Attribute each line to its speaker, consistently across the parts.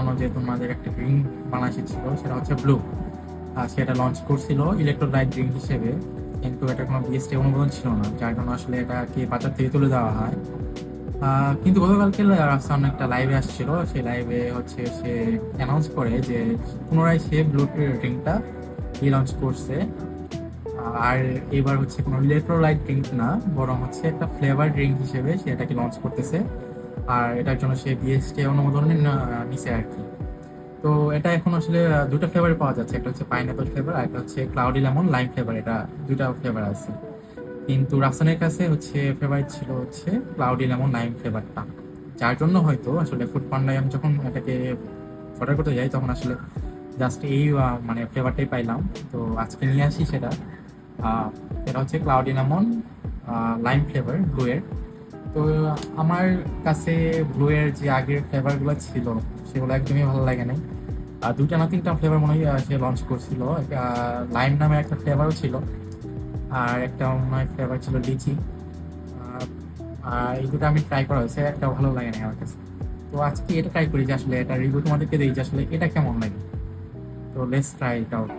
Speaker 1: জানো যে তোমাদের একটা ড্রিঙ্ক বাংলাদেশে ছিল, সেটা হচ্ছে ব্লু। সেটা লঞ্চ করছিল ইলেকট্রোলাইট ড্রিঙ্ক হিসেবে, কিন্তু এটা কোনো বিএসটি অনুমোদন ছিল না, যার জন্য আসলে এটাকে বাজার থেকে তুলে দেওয়া হয়। কিন্তু গতকালকে রাফসান একটা লাইভে আসছিল, সেই লাইভে হচ্ছে সে অ্যানাউন্স করে যে পুনরায় সে ব্লু ড্রিঙ্কটা লঞ্চ করছে। আর এবার হচ্ছে কোনো ইলেকট্রোলাইট ড্রিঙ্ক না, বরং হচ্ছে একটা ফ্লেভার ড্রিঙ্ক হিসেবে সে এটাকে লঞ্চ করতেছে। আর এটার জন্য সে বিএসটি অনুমোদন নিছে আর কি। তো এটা এখন আসলে দুটো ফ্লেভারে পাওয়া যাচ্ছে, একটা হচ্ছে পাইনাপল ফ্লেভার আর একটা হচ্ছে ক্লাউডি লেমন লাইম ফ্লেভার। এটা দুটা ফ্লেভার আছে, কিন্তু রাফসানের কাছে হচ্ছে ফেভারিট ছিল হচ্ছে ক্লাউডি লেমন লাইম ফ্লেভারটা। যার জন্য হয়তো আসলে ফুড পান্ডায় আমি যখন এটাকে অর্ডার করতে যাই তখন আসলে জাস্ট এই মানে ফ্লেভারটাই পাইলাম। তো আজকে নিয়ে আসি সেটা। এটা হচ্ছে cloudy lemon lime flavour blue এর। তো আমার কাছে ব্লু এর যে আগের ফ্লেভারগুলো ছিল সেগুলো একদমই ভালো লাগে নাই। আর দুইটা না তিনটা ফ্লেভার মনে হয় সে লঞ্চ করছিল। লাইম নামে একটা ফ্লেভারও ছিল, আর একটা মনে হয় ফ্লেভার ছিল লিচি। আর আর এই দুটো আমি ট্রাই করা হয়েছে, একটা ভালো লাগে না আমার কাছে। তো আজকে এটা ট্রাই করি যে আসলে এটা রিভিউ তোমাদেরকে দিই যে আসলে এটা কেমন লাগে। তো let's try it out.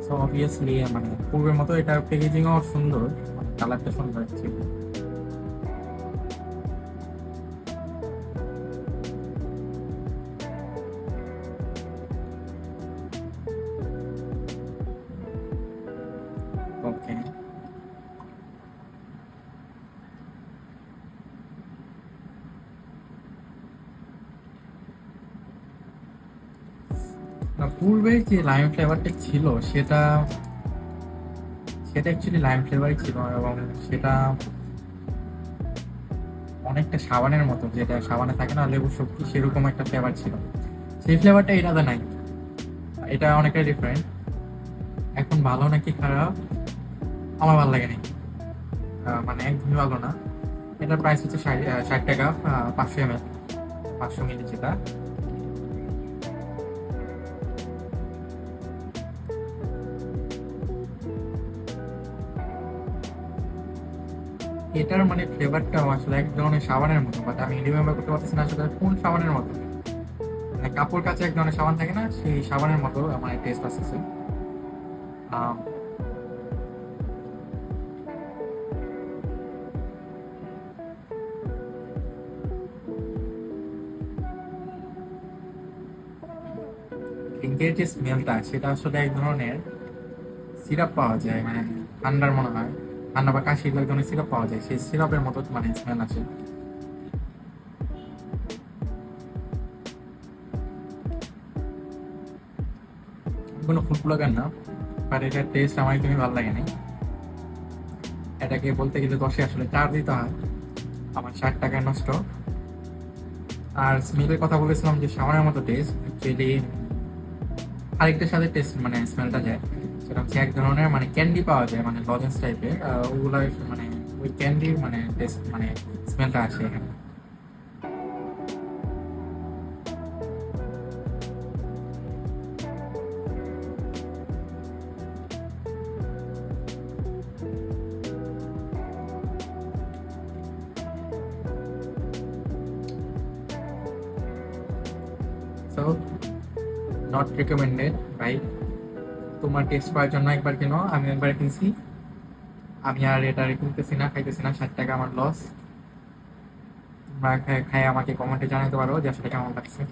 Speaker 1: So obviously মানে পূর্বের মতো এটার প্যাকেজিংও সুন্দর, মানে কালারটা সুন্দর ছিল। ওকে, পূর্বে যে লাইম ফ্লেভারটা ছিল সেটা সেটা অ্যাকচুয়ালি লাইম ফ্লেভারই ছিল, এবং সেটা অনেকটা সাবানের মতো, যেটা সাবানে থাকে না লেবু শক্তি, সেরকম একটা ফ্লেভার ছিল। সেই ফ্লেভারটা এটাতে নাই, এটা অনেকটা ডিফারেন্ট। এখন ভালো নাকি খারাপ আমার ভালো লাগে নাই, মানে একদমই ভালো না। এটার প্রাইস হচ্ছে 60 টাকা, 500 ml, 500 মিলি যেটা। এটার মানে ফ্লেভারটা আসলে এক ধরনের সাবানের মতো, বাট আমি রিমেম্বার করতে পারতেছি না আসলে কোন সাবানের মতো। মানে কাপড় কাচে এক ধরনের সাবান থাকে না, সেই সাবানের মতো আমার টেস্ট আসতেছে। ড্রিঙ্কের যে স্মেলটা সেটা আসলে এক ধরনের সিরাপ পাওয়া যায়, মানে ঠান্ডার মনে হয়, ঠান্ডা বা কাশির এক ধরনের সিরাপ পাওয়া যায়, সেই সিরাপের মতো মানে স্মেল আসে। কোনো ফুড ব্লগার না, বাট এটার টেস্ট আমার একদমই ভালো লাগে না। এটাকে বলতে গেলে 10-এ আসলে 4 দিতে হয়, আমার 60 টাকায় নষ্ট। আর স্মেলের কথা বলেছিলাম যে সামানের মতো টেস্ট, অ্যাকচুয়ালি আরেকটার সাথে টেস্ট মানে স্মেলটা যায়। সেটা হচ্ছে এক ধরনের মানে ক্যান্ডি পাওয়া যায়, মানে লজেন্স টাইপের, ওগুলো মানে ওই ক্যান্ডি মানে টেস্ট মানে স্মেলটা আসে এখানে। সো নট রেকমেন্ডেড ভাই। তোমার টেস্ট করার জন্য একবার কেন, আমি একবার কিনছি, আমি আর এটা কিনতেছি না, খাইতেছি না, 60 টাকা আমার লস। তোমরা খাই আমাকে কমেন্টে জানাতে পারো যে আসলে কেমন লাগছে।